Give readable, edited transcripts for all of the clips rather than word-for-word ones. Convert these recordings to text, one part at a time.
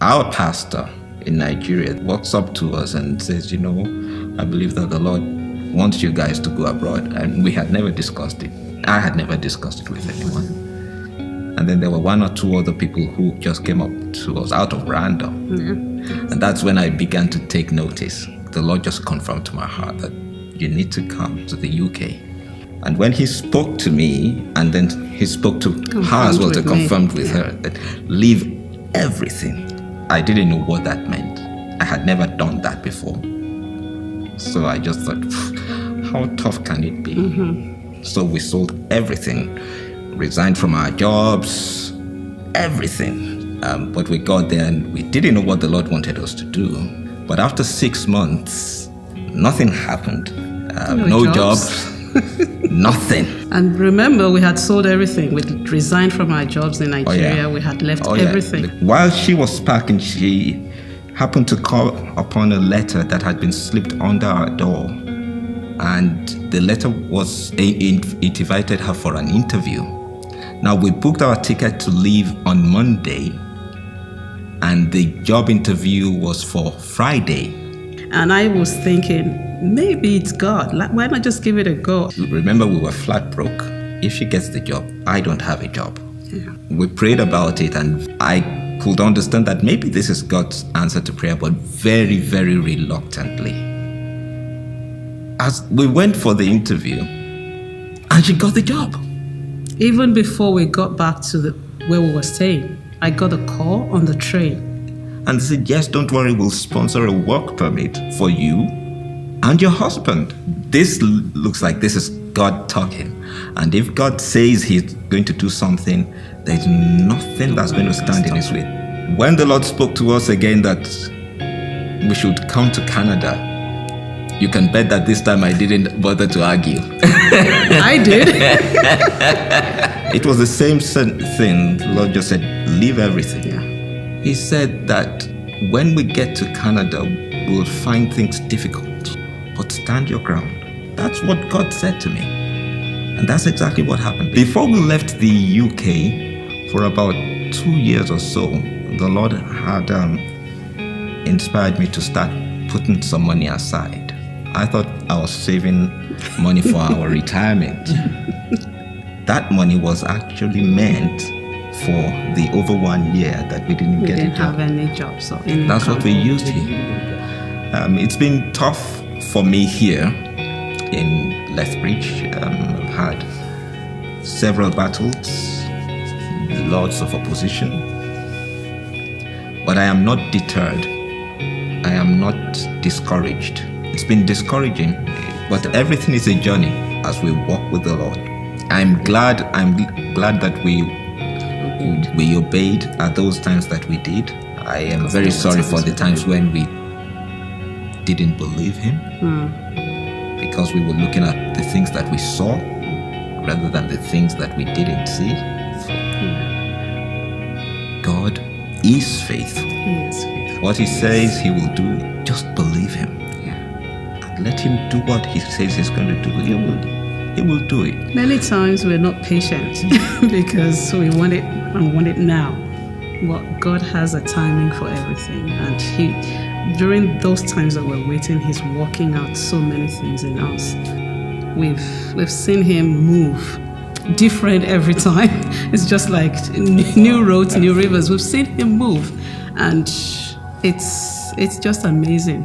Our pastor in Nigeria walks up to us and says, I believe that the Lord wants you guys to go abroad. And we had never discussed it. I had never discussed it with anyone. And then there were one or two other people who just came up to us out of random. Yeah. And that's when I began to take notice. The Lord just confirmed to my heart that you need to come to the UK. And when he spoke to me, and then he spoke to her as well to confirm with her that leave everything. I didn't know what that meant. I had never done that before. So I just thought, how tough can it be? Mm-hmm. So we sold everything, resigned from our jobs, everything. But we got there and we didn't know what the Lord wanted us to do. But after 6 months, nothing happened. No jobs. Nothing. And remember, we had sold everything. We resigned from our jobs in Nigeria. We had left everything. While she was packing, she happened to call upon a letter that had been slipped under our door. And the letter it invited her for an interview. Now, we booked our ticket to leave on Monday, and the job interview was for Friday. And I was thinking, maybe it's God. Why not just give it a go? Remember, we were flat broke. If she gets the job, I don't have a job. Yeah. We prayed about it, and I could understand that maybe this is God's answer to prayer, but very, very reluctantly. As we went for the interview, and she got the job. Even before we got back to where we were staying, I got a call on the train. And said, yes, don't worry, we'll sponsor a work permit for you and your husband. This looks like this is God talking. And if God says he's going to do something, there's nothing that's going to stand in his way. When the Lord spoke to us again that we should come to Canada, you can bet that this time I didn't bother to argue. I did. It was the same thing. The Lord just said, leave everything. Yeah. He said that when we get to Canada, we'll find things difficult, but stand your ground. That's what God said to me. And that's exactly what happened. Before we left the UK, for about 2 years or so, the Lord had inspired me to start putting some money aside. I thought I was saving money for our retirement. That money was actually meant for the over 1 year that we didn't get a job. We didn't have any jobs. So that's what we used here. It's been tough for me here in Lethbridge. I've had several battles, lots of opposition. But I am not deterred. I am not discouraged. It's been discouraging, but everything is a journey as we walk with the Lord. I'm glad that we obeyed at those times that we did. I am very sorry for the times when we didn't believe him, because we were looking at the things that we saw rather than the things that we didn't see. God is faithful. He is faithful. What he says he will do, just believe him. And let him do what he says he's going to do. He will do it. Many times we're not patient because we want it and want it now. But God has a timing for everything, and during those times that we're waiting, he's working out so many things in us. We've seen him move different every time. It's just like new roads, new rivers. We've seen him move, and it's just amazing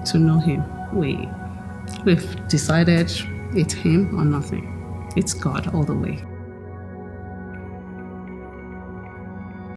to know him. We've decided it's him or nothing. It's God all the way.